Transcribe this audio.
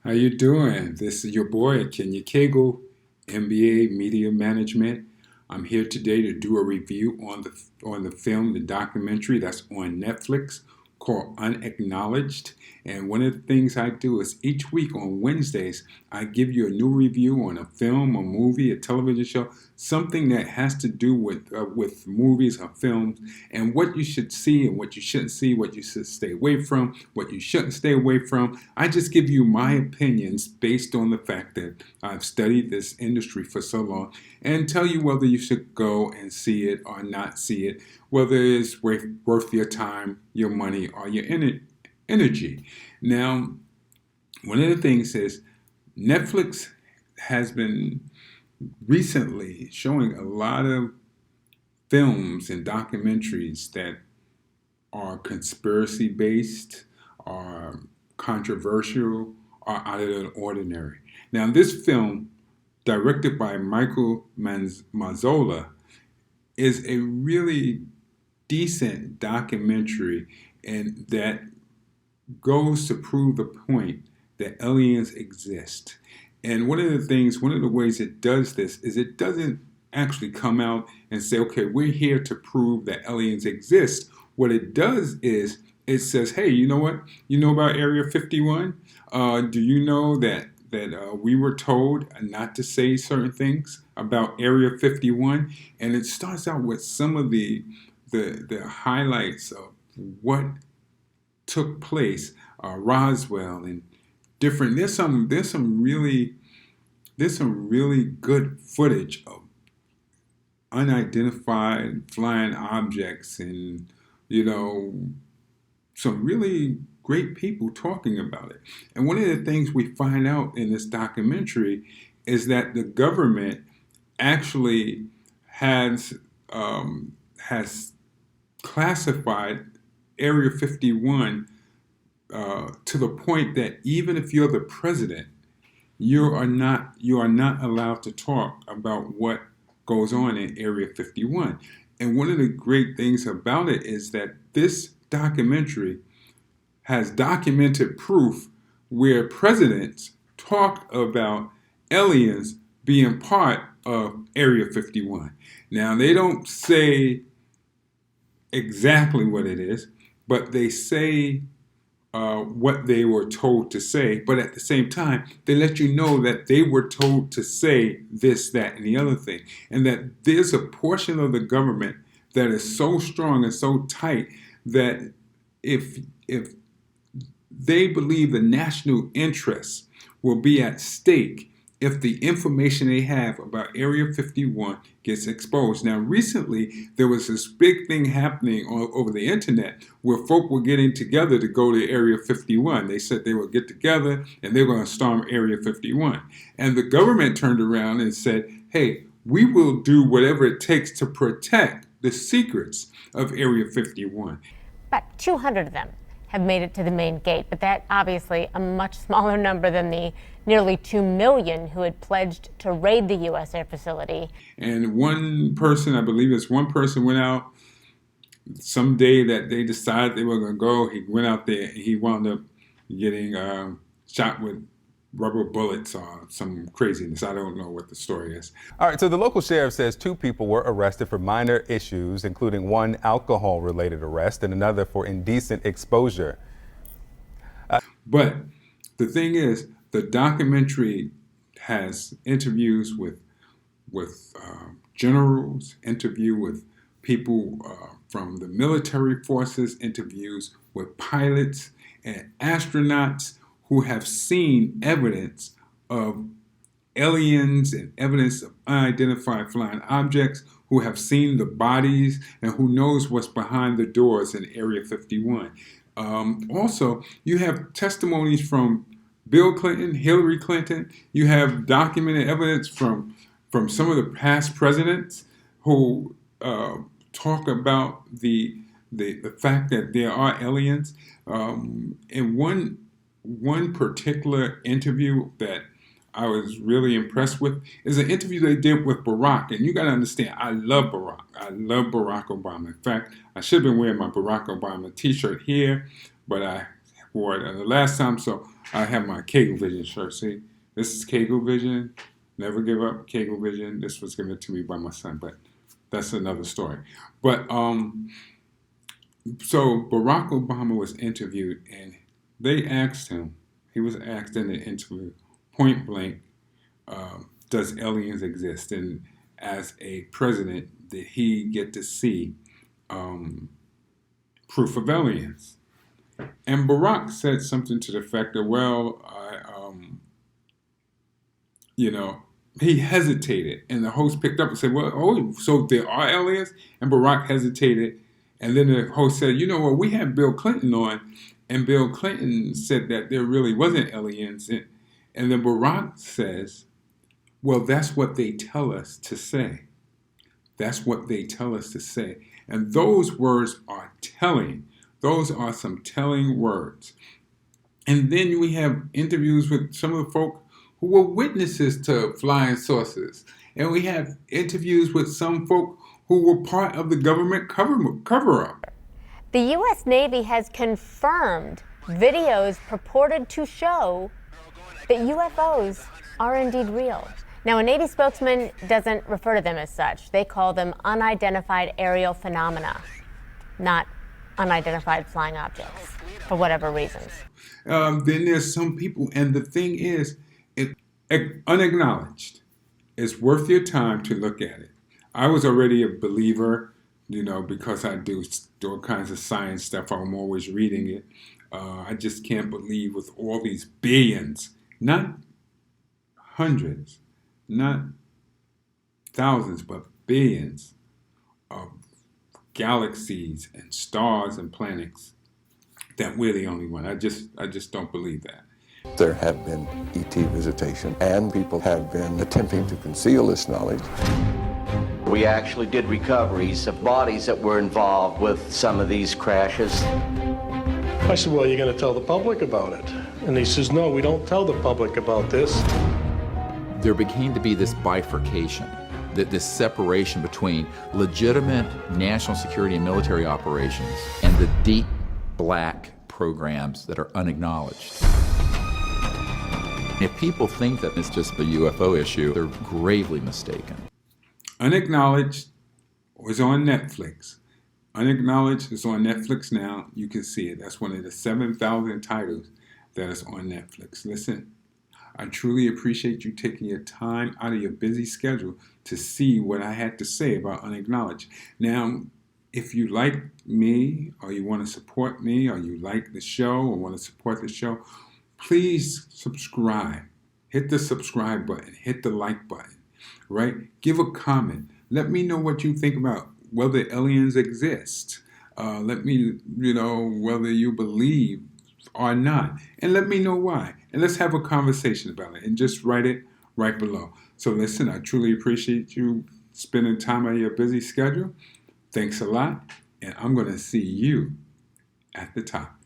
How you doing? This is your boy Kenya Cagle, MBA Media Management. I'm here today to do a review on the film, the documentary that's on Netflix called Unacknowledged. And one of the things I do is each week on Wednesdays, I give you a new review on a film, a movie, a television show, something that has to do with movies or films, and what you should see and what you shouldn't see, what you should stay away from, what you shouldn't stay away from. I just give you my opinions based on the fact that I've studied this industry for so long and tell you whether you should go and see it or not see it, whether it's worth your time, your money, or your energy. Now, one of the things is Netflix has been recently showing a lot of films and documentaries that are conspiracy based, are controversial, are out of the ordinary. Now, this film, directed by Michael Mazzola, is a really decent documentary, and that goes to prove the point that aliens exist. And one of the ways it does this is it doesn't actually come out and say, okay, we're here to prove that aliens exist. What it does is it says, hey, you know what? You know about Area 51? Do you know that we were told not to say certain things about Area 51? And it starts out with some of the highlights of what took place, Roswell and different. There's some really good footage of unidentified flying objects, and you know some really great people talking about it. And one of the things we find out in this documentary is that the government actually has has classified Area 51 to the point that even if you're the president, you are not allowed to talk about what goes on in Area 51. And one of the great things about it is that this documentary has documented proof where presidents talked about aliens being part of Area 51. Now, they don't say exactly what it is, but they say what they were told to say. But at the same time, they let you know that they were told to say this, that, and the other thing. And that there's a portion of the government that is so strong and so tight that if they believe the national interests will be at stake if the information they have about Area 51 gets exposed. Now, recently, there was this big thing happening over the internet where folk were getting together to go to Area 51. They said they would get together and they were going to storm Area 51. And the government turned around and said, hey, we will do whatever it takes to protect the secrets of Area 51. About 200 of them have made it to the main gate, but that obviously a much smaller number than the nearly 2 million who had pledged to raid the U.S. air facility. And one person, I believe it's one person, went out some day that they decided they were going to go. He went out there and he wound up getting shot with rubber bullets or some craziness. I don't know what the story is. All right, so the local sheriff says 2 people were arrested for minor issues, including one alcohol-related arrest and another for indecent exposure. But the thing is, the documentary has interviews with generals, interview with people from the military forces, interviews with pilots and astronauts who have seen evidence of aliens and evidence of unidentified flying objects, who have seen the bodies and who knows what's behind the doors in Area 51. Also, you have testimonies from Bill Clinton, Hillary Clinton. You have documented evidence from some of the past presidents who talk about the fact that there are aliens. In one particular interview that I was really impressed with is an interview they did with Barack. And you got to understand, I love Barack. I love Barack Obama. In fact, I should have been wearing my Barack Obama t-shirt here, but I wore it. And the last time, so I have my Kegel Vision shirt. See, this is Kegel Vision. Never give up, Kegel Vision. This was given to me by my son, but that's another story. But so Barack Obama was interviewed, and they asked him. He was asked in the interview, point blank, does aliens exist? And as a president, did he get to see proof of aliens? And Barack said something to the effect of, well, he hesitated. And the host picked up and said, well, oh, so there are aliens? And Barack hesitated. And then the host said, we had Bill Clinton on, and Bill Clinton said that there really wasn't aliens. And then Barack says, well, that's what they tell us to say. That's what they tell us to say. And those words are telling. Those are some telling words. And then we have interviews with some of the folk who were witnesses to flying saucers. And we have interviews with some folk who were part of the government cover-up. The U.S. Navy has confirmed videos purported to show that UFOs are indeed real. Now, a Navy spokesman doesn't refer to them as such. They call them unidentified aerial phenomena, not unidentified flying objects, for whatever reasons. Then there's some people, and the thing is, it's unacknowledged. It's worth your time to look at it. I was already a believer, because I do all kinds of science stuff. I'm always reading it. I just can't believe with all these billions, not hundreds, not thousands, but billions of galaxies and stars and planets, that we're the only one. I just don't believe that. There have been ET visitation, and people have been attempting to conceal this knowledge. We actually did recoveries of bodies that were involved with some of these crashes. I said, well, you're going to tell the public about it? And he says, no, we don't tell the public about this. There began to be this bifurcation, this separation between legitimate national security and military operations and the deep black programs that are unacknowledged. If people think that it's just the UFO issue, they're gravely mistaken. Unacknowledged was on Netflix. Unacknowledged is on Netflix now. You can see it. That's one of the 7,000 titles that is on Netflix. Listen, I truly appreciate you taking your time out of your busy schedule to see what I had to say about Unacknowledged. Now, if you like me, or you want to support me, or you like the show, or want to support the show, please subscribe. Hit the subscribe button. Hit the like button. Right? Give a comment. Let me know what you think about whether aliens exist. Let me, whether you believe or not. And let me know why. And let's have a conversation about it. And just write it right below. So listen, I truly appreciate you spending time on your busy schedule. Thanks a lot. And I'm going to see you at the top.